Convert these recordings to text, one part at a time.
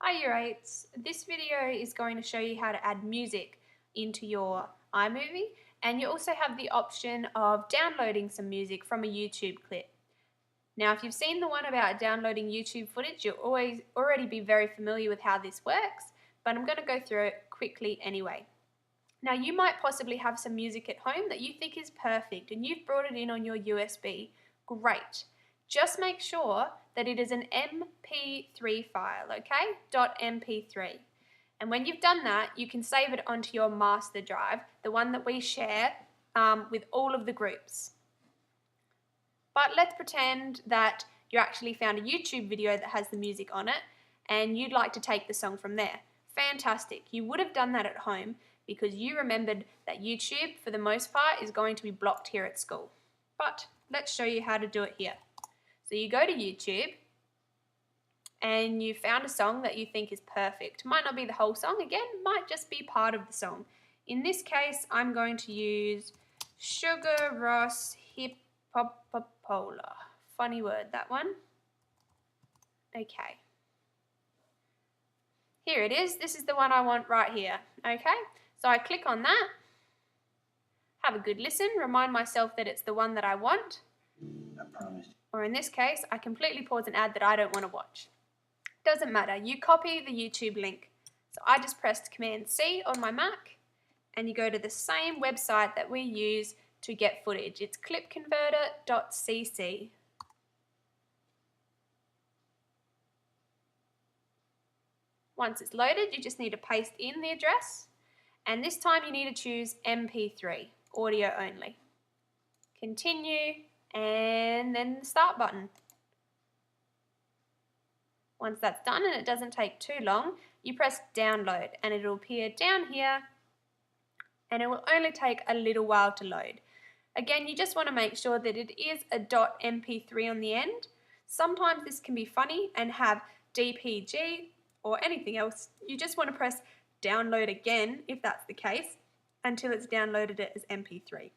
Hi Year 8s, this video is going to show you how to add music into your iMovie, and you also have the option of downloading some music from a YouTube clip. Now if you've seen the one about downloading YouTube footage, you'll already be very familiar with how this works, but I'm going to go through it quickly anyway. Now you might possibly have some music at home that you think is perfect and you've brought it in on your USB. Great. Just make sure that it is an MP3 file, okay? .mp3. And when you've done that, you can save it onto your master drive, the one that we share with all of the groups. But let's pretend that you actually found a YouTube video that has the music on it and you'd like to take the song from there. Fantastic. You would have done that at home because you remembered that YouTube, for the most part, is going to be blocked here at school. But let's show you how to do it here. So you go to YouTube and you found a song that you think is perfect. Might not be the whole song, again, might just be part of the song. In this case, I'm going to use Sigur Ros Hippopola. Funny word, that one. Okay. Here it is. This is the one I want right here. Okay, so I click on that, have a good listen, remind myself that it's the one that I want. I promise. Or in this case, I completely pause an ad that I don't want to watch. Doesn't matter, you copy the YouTube link. So I just pressed Command C on my Mac and you go to the same website that we use to get footage. It's clipconverter.cc. Once it's loaded, you just need to paste in the address, and this time you need to choose MP3, audio only. Continue, and then the start button. Once that's done, and it doesn't take too long, you press download and it'll appear down here and it will only take a little while to load. Again, you just want to make sure that it is a .mp3 on the end. Sometimes this can be funny and have DPG or anything else. You just want to press download again if that's the case until it's downloaded it as MP3.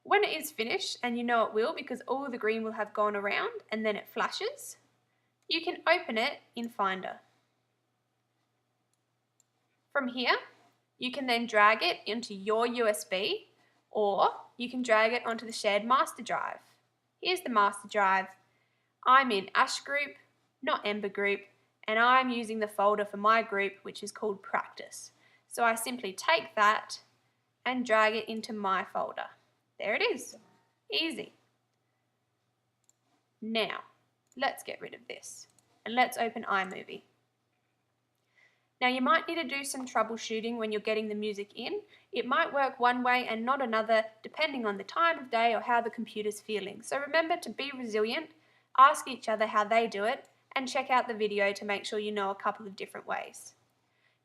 When it is finished, and you know it will because all the green will have gone around and then it flashes, you can open it in Finder. From here, you can then drag it into your USB or you can drag it onto the shared master drive. Here's the master drive. I'm in Ash group, not Ember group, and I'm using the folder for my group, which is called Practice. So I simply take that and drag it into my folder. There it is. Easy. Now, let's get rid of this and let's open iMovie. Now you might need to do some troubleshooting when you're getting the music in. It might work one way and not another depending on the time of day or how the computer's feeling. So remember to be resilient, ask each other how they do it, and check out the video to make sure you know a couple of different ways.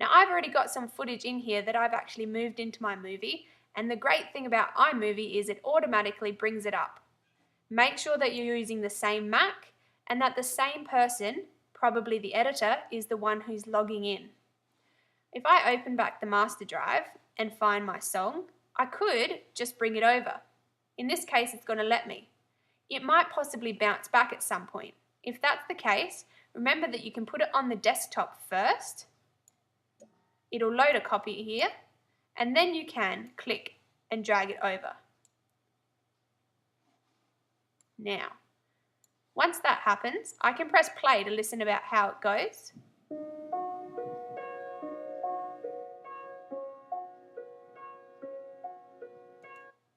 Now I've already got some footage in here that I've actually moved into my movie, and the great thing about iMovie is it automatically brings it up. Make sure that you're using the same Mac and that the same person, probably the editor, is the one who's logging in. If I open back the master drive and find my song, I could just bring it over. In this case, it's going to let me. It might possibly bounce back at some point. If that's the case, remember that you can put it on the desktop first. It'll load a copy here, and then you can click and drag it over. Now, once that happens, I can press play to listen about how it goes.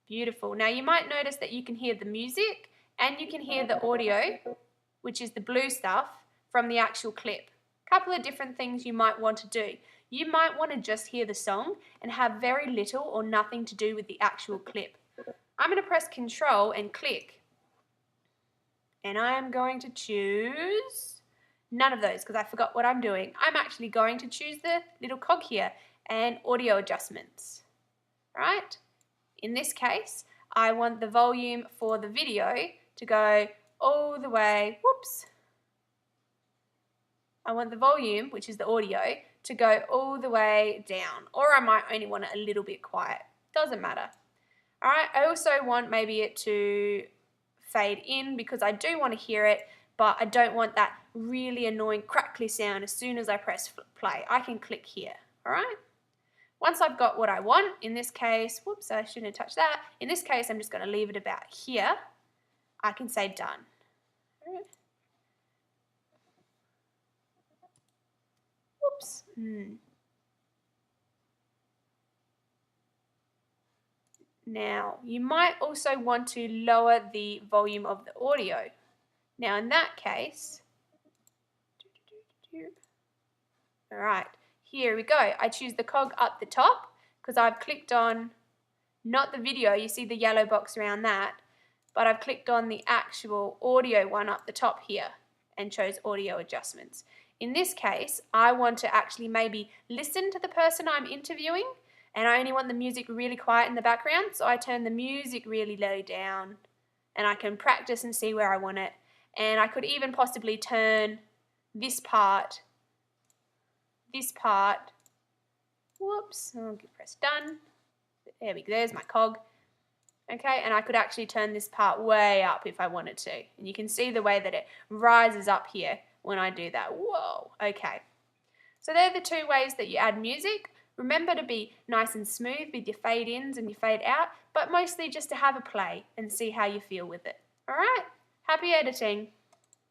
Beautiful. Now you might notice that you can hear the music and you can hear the audio, which is the blue stuff, from the actual clip. A couple of different things you might want to do. You might want to just hear the song and have very little or nothing to do with the actual clip. I'm going to press Control and click. And I'm going to choose none of those because I forgot what I'm doing. I'm actually going to choose the little cog here and audio adjustments. Right? In this case, I want the volume for the video to go all the way, whoops. I want the volume, which is the audio, to go all the way down, or I might only want it a little bit quiet. Doesn't matter. All right, I also want maybe it to fade in because I do want to hear it, but I don't want that really annoying crackly sound as soon as I press play. I can click here, all right? Once I've got what I want, in this case, whoops, I shouldn't have touched that. In this case, I'm just going to leave it about here. I can say done. All right. Whoops. Now, you might also want to lower the volume of the audio. Now, in that case, all right, here we go. I choose the cog up the top because I've clicked on, not the video, you see the yellow box around that, but I've clicked on the actual audio one up the top here and chose audio adjustments. In this case, I want to actually maybe listen to the person I'm interviewing, and I only want the music really quiet in the background, so I turn the music really low down and I can practice and see where I want it. And I could even possibly turn this part, whoops, I'll press done. There we go, there's my cog. Okay, and I could actually turn this part way up if I wanted to. And you can see the way that it rises up here when I do that. Whoa, okay. So they're the two ways that you add music. Remember to be nice and smooth with your fade ins and your fade out, but mostly just to have a play and see how you feel with it. All right, happy editing.